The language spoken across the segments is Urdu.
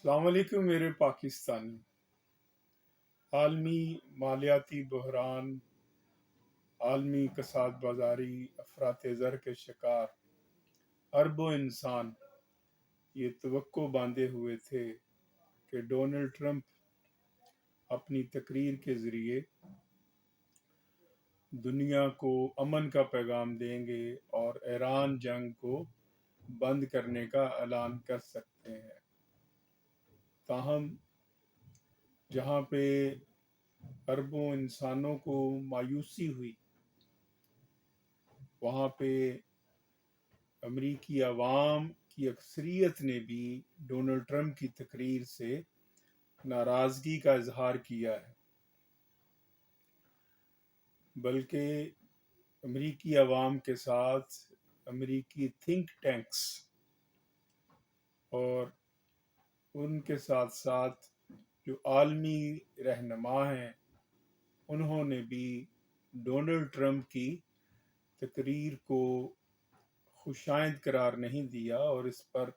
السلام علیکم میرے پاکستانی۔ عالمی مالیاتی بحران، عالمی کساد بازاری، افراط زر کے شکار اربوں انسان یہ توقع باندھے ہوئے تھے کہ ڈونلڈ ٹرمپ اپنی تقریر کے ذریعے دنیا کو امن کا پیغام دیں گے اور ایران جنگ کو بند کرنے کا اعلان کر سکتے ہیں۔ تاہم جہاں پہ اربوں انسانوں کو مایوسی ہوئی، وہاں پہ امریکی عوام کی اکثریت نے بھی ڈونلڈ ٹرمپ کی تقریر سے ناراضگی کا اظہار کیا ہے، بلکہ امریکی عوام کے ساتھ امریکی تھنک ٹینکس اور ان کے ساتھ ساتھ جو عالمی رہنما ہیں، انہوں نے بھی ڈونلڈ ٹرمپ کی تقریر کو خوشائند قرار نہیں دیا اور اس پر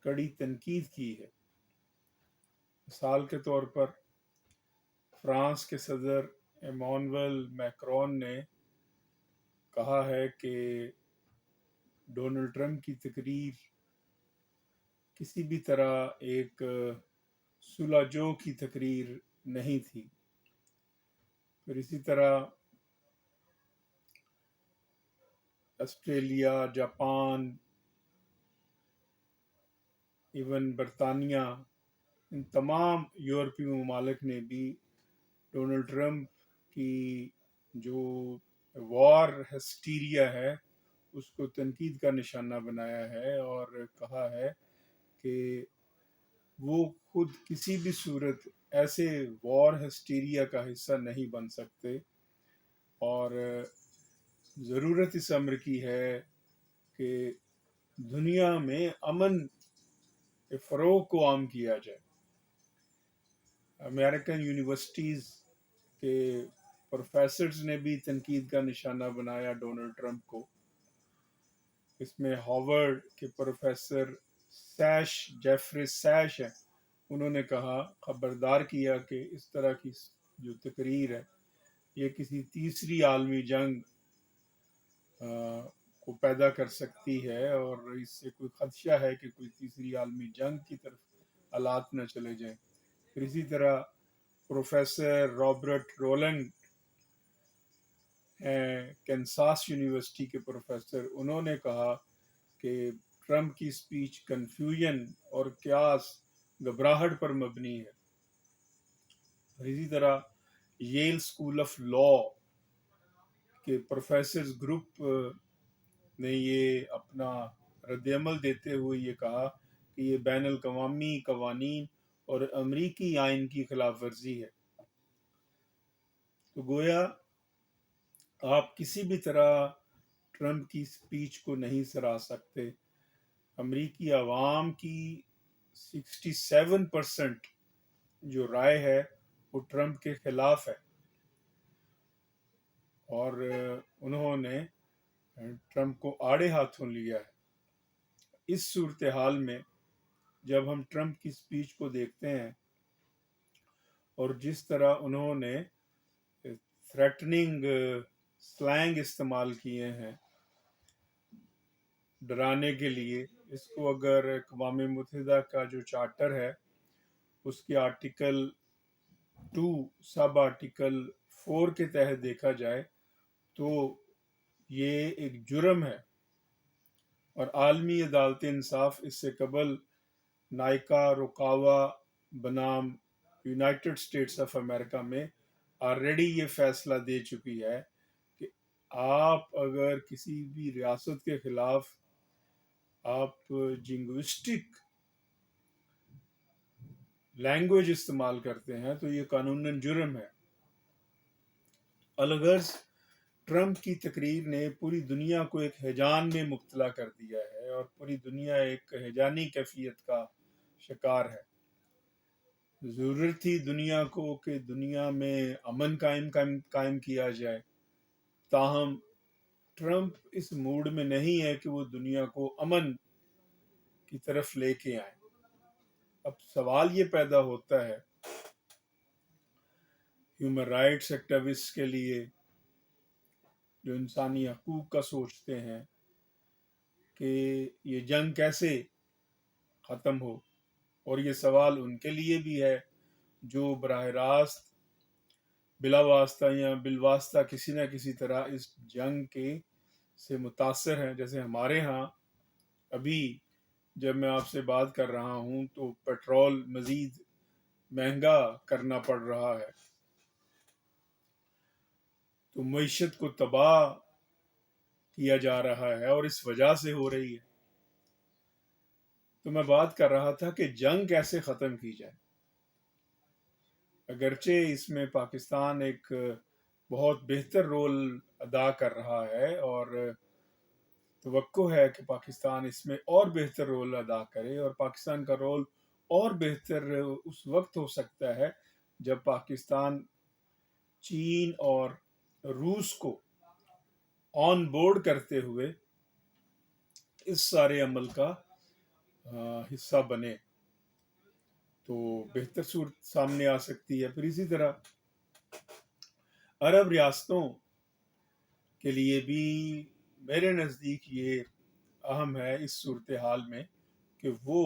کڑی تنقید کی ہے۔ مثال کے طور پر فرانس کے صدر ایمانوئل میکرون نے کہا ہے کہ ڈونلڈ ٹرمپ کی تقریر کسی بھی طرح ایک صلح جو کی تقریر نہیں تھی۔ پھر اسی طرح آسٹریلیا، جاپان، ایون برطانیہ، ان تمام یورپی ممالک نے بھی ڈونلڈ ٹرمپ کی جو وار ہسٹیریا ہے اس کو تنقید کا نشانہ بنایا ہے اور کہا ہے کہ وہ خود کسی بھی صورت ایسے وار ہسٹیریا کا حصہ نہیں بن سکتے، اور ضرورت اس امر کی ہے کہ دنیا میں امن کے فروغ کو عام کیا جائے۔ امریکن یونیورسٹیز کے پروفیسرز نے بھی تنقید کا نشانہ بنایا ڈونلڈ ٹرمپ کو۔ اس میں ہارورڈ کے پروفیسر جیفری سیش ہیں، انہوں نے کہا، خبردار کیا کہ اس طرح کی جو تقریر ہے یہ کسی تیسری عالمی جنگ کو پیدا کر سکتی ہے، اور اس سے کوئی خدشہ ہے کہ کوئی تیسری عالمی جنگ کی طرف حالات نہ چلے جائیں۔ پھر اسی طرح professor Robert Rolling Kansas university کے پروفیسر، انہوں نے کہا کہ ٹرمپ کی سپیچ کنفیوژن اور قیاس، گھبراہٹ پر مبنی ہے۔ اور اسی طرح ییل اسکول آف لا کے پروفیسرز گروپ نے یہ اپنا رد عمل دیتے ہوئے یہ کہا کہ یہ بین الاقوامی قوانین اور امریکی آئین کی خلاف ورزی ہے۔ تو گویا آپ کسی بھی طرح ٹرمپ کی سپیچ کو نہیں سرا سکتے۔ امریکی عوام کی 67% جو رائے ہے وہ ٹرمپ کے خلاف ہے، اور انہوں نے ٹرمپ کو آڑے ہاتھوں لیا ہے۔ اس صورتحال میں جب ہم ٹرمپ کی سپیچ کو دیکھتے ہیں اور جس طرح انہوں نے تھریٹننگ سلینگ استعمال کیے ہیں ڈرانے کے لیے، اس کو اگر اقوام متحدہ کا جو چارٹر ہے اس کے آرٹیکل 2 سب آرٹیکل 4 کے تحت دیکھا جائے تو یہ ایک جرم ہے، اور عالمی عدالت انصاف اس سے قبل نائکا روکاوا بنام یونائٹڈ اسٹیٹس آف امریکہ میں آلریڈی یہ فیصلہ دے چکی ہے کہ آپ اگر کسی بھی ریاست کے خلاف آپ جنگوسٹک لینگویج استعمال کرتے ہیں تو یہ قانوناً جرم ہے۔ الغرض ٹرمپ کی تقریر نے پوری دنیا کو ایک ہیجان میں مبتلا کر دیا ہے، اور پوری دنیا ایک ہیجانی کیفیت کا شکار ہے۔ ضرورت تھی دنیا کو کہ دنیا میں امن قائم کیا جائے، تاہم ٹرمپ اس موڈ میں نہیں ہے کہ وہ دنیا کو امن کی طرف لے کے آئیں۔ اب سوال یہ پیدا ہوتا ہے ہیومن رائٹس ایکٹیوسٹ کے لیے جو انسانی حقوق کا سوچتے ہیں کہ یہ جنگ کیسے ختم ہو، اور یہ سوال ان کے لیے بھی ہے جو براہ راست بلا واسطہ یا بالواسطہ کسی نہ کسی طرح اس جنگ کے سے متاثر ہیں. جیسے ہمارے ہاں ابھی جب میں آپ سے بات کر رہا ہوں تو پیٹرول مزید مہنگا کرنا پڑ رہا ہے، تو معیشت کو تباہ کیا جا رہا ہے اور اس وجہ سے ہو رہی ہے. تو میں بات کر رہا تھا کہ جنگ کیسے ختم کی جائے. اگرچہ اس میں پاکستان ایک بہت بہتر رول ادا کر رہا ہے اور توقع ہے کہ پاکستان اس میں اور بہتر رول ادا کرے، اور پاکستان کا رول اور بہتر اس وقت ہو سکتا ہے جب پاکستان چین اور روس کو آن بورڈ کرتے ہوئے اس سارے عمل کا حصہ بنے تو بہتر صورت سامنے آ سکتی ہے. پھر اسی طرح عرب ریاستوں کے لیے بھی میرے نزدیک یہ اہم ہے اس صورتحال میں کہ وہ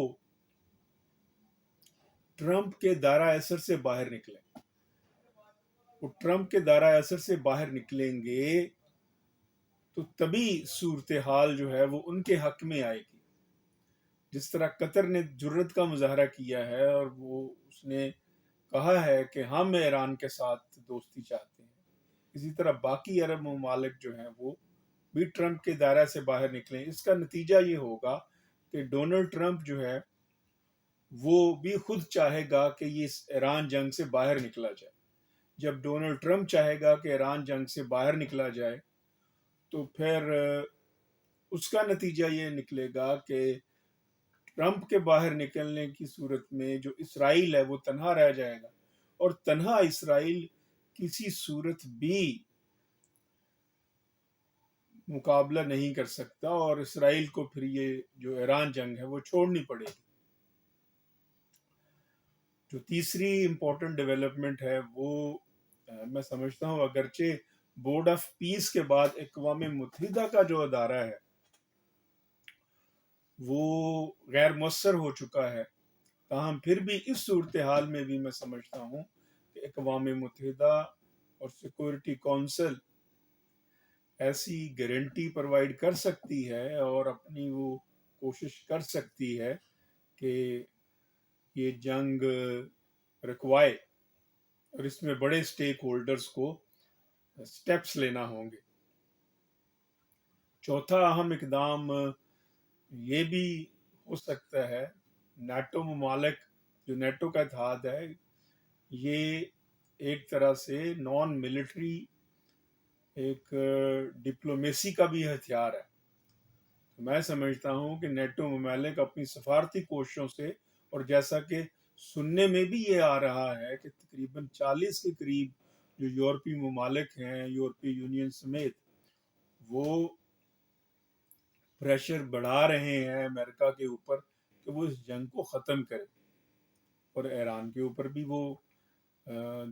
ٹرمپ کے دائرہ اثر سے باہر نکلیں. وہ ٹرمپ کے دائرہ اثر سے باہر نکلیں گے تو تبھی صورتحال جو ہے وہ ان کے حق میں آئے گی. جس طرح قطر نے جرت کا مظاہرہ کیا ہے اور وہ اس نے کہا ہے کہ ہم ایران کے ساتھ دوستی چاہتے ہیں، اسی طرح باقی عرب ممالک جو ہیں وہ بھی ٹرمپ کے دائرہ سے باہر نکلیں. اس کا نتیجہ یہ ہوگا کہ ڈونلڈ ٹرمپ جو ہے وہ بھی خود چاہے گا کہ یہ ایران جنگ سے باہر نکلا جائے. جب ڈونلڈ ٹرمپ چاہے گا کہ ایران جنگ سے باہر نکلا جائے تو پھر اس کا نتیجہ یہ نکلے گا کہ ٹرمپ کے باہر نکلنے کی صورت میں جو اسرائیل ہے وہ تنہا رہ جائے گا، اور تنہا اسرائیل کسی صورت بھی مقابلہ نہیں کر سکتا، اور اسرائیل کو پھر یہ جو ایران جنگ ہے وہ چھوڑنی پڑے گی. جو تیسری امپورٹنٹ ڈیولپمنٹ ہے وہ میں سمجھتا ہوں اگرچہ بورڈ آف پیس کے بعد اقوام متحدہ کا جو ادارہ ہے وہ غیر مؤثر ہو چکا ہے، تاہم پھر بھی اس صورتحال میں بھی میں سمجھتا ہوں کہ اقوام متحدہ اور سیکورٹی کونسل ایسی گارنٹی پرووائڈ کر سکتی ہے اور اپنی وہ کوشش کر سکتی ہے کہ یہ جنگ رکوائے، اور اس میں بڑے سٹیک ہولڈرز کو سٹیپس لینا ہوں گے. چوتھا اہم اقدام یہ بھی ہو سکتا ہے، نیٹو ممالک جو نیٹو کا اتحاد ہے یہ ایک طرح سے نان ملٹری ایک ڈپلومیسی کا بھی ہتھیار ہے. میں سمجھتا ہوں کہ نیٹو ممالک اپنی سفارتی کوششوں سے، اور جیسا کہ سننے میں بھی یہ آ رہا ہے کہ تقریباً 40 کے قریب جو یورپی ممالک ہیں یورپی یونین سمیت وہ پریشر بڑھا رہے ہیں امریکہ کے اوپر کہ وہ اس جنگ کو ختم کرے، اور ایران کے اوپر بھی وہ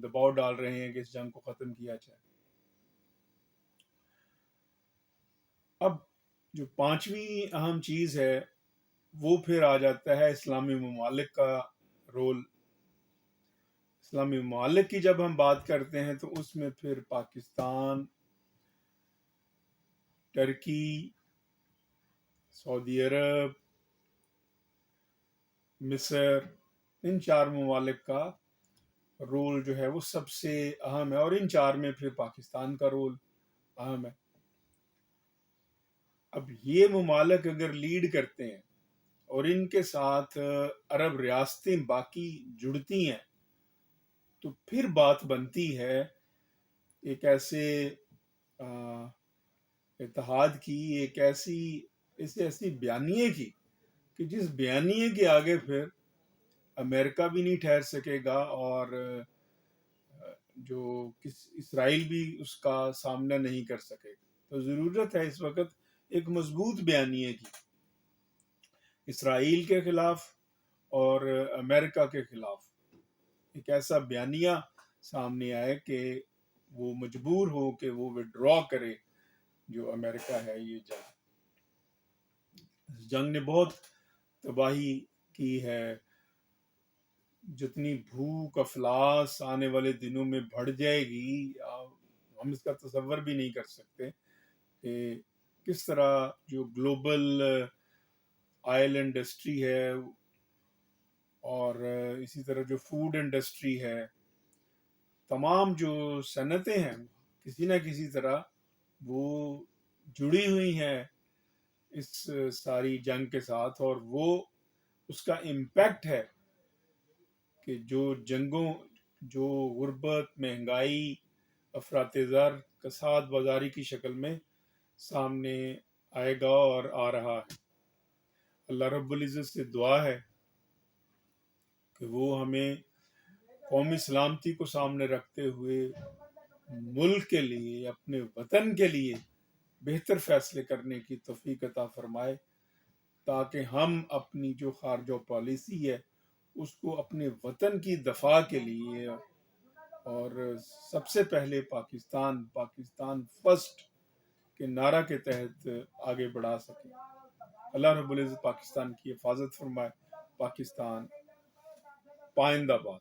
دباؤ ڈال رہے ہیں کہ اس جنگ کو ختم کیا جائے. اب جو پانچویں اہم چیز ہے وہ پھر آ جاتا ہے اسلامی ممالک کا رول. اسلامی ممالک کی جب ہم بات کرتے ہیں تو اس میں پھر پاکستان، ترکی، سعودی عرب، مصر، ان چار ممالک کا رول جو ہے وہ سب سے اہم ہے، اور ان چار میں پھر پاکستان کا رول اہم ہے. اب یہ ممالک اگر لیڈ کرتے ہیں اور ان کے ساتھ عرب ریاستیں باقی جڑتی ہیں تو پھر بات بنتی ہے ایک ایسے اتحاد کی، ایک ایسی بیانیے کی کہ جس بیانیے کے آگے پھر امریکہ بھی نہیں ٹھہر سکے گا، اور جو اسرائیل بھی اس کا سامنا نہیں کر سکے گا. تو ضرورت ہے اس وقت ایک مضبوط بیانیے کی اسرائیل کے خلاف اور امریکہ کے خلاف ایک ایسا بیانیہ سامنے آئے کہ وہ مجبور ہو کہ وہ وڈرا کرے جو امریکہ ہے یہ جنگ. اس جنگ نے بہت تباہی کی ہے. جتنی بھوک افلاس آنے والے دنوں میں بڑھ جائے گی ہم اس کا تصور بھی نہیں کر سکتے کہ کس طرح جو گلوبل آئل انڈسٹری ہے اور اسی طرح جو فوڈ انڈسٹری ہے، تمام جو صنعتیں ہیں کسی نہ کسی طرح وہ جڑی ہوئی ہیں اس ساری جنگ کے ساتھ، اور وہ اس کا امپیکٹ ہے کہ جو جنگوں، جو غربت، مہنگائی، افراط زر، کساد بازاری کی شکل میں سامنے آئے گا اور آ رہا ہے. اللہ رب العزت سے دعا ہے کہ وہ ہمیں قومی سلامتی کو سامنے رکھتے ہوئے ملک کے لیے، اپنے وطن کے لیے بہتر فیصلے کرنے کی توفیق عطا فرمائے، تاکہ ہم اپنی جو خارجہ پالیسی ہے اس کو اپنے وطن کی دفاع کے لیے اور سب سے پہلے پاکستان فرسٹ کے نعرہ کے تحت آگے بڑھا سکیں. اللہ رب العزت پاکستان کی حفاظت فرمائے. پاکستان پائندہ باد.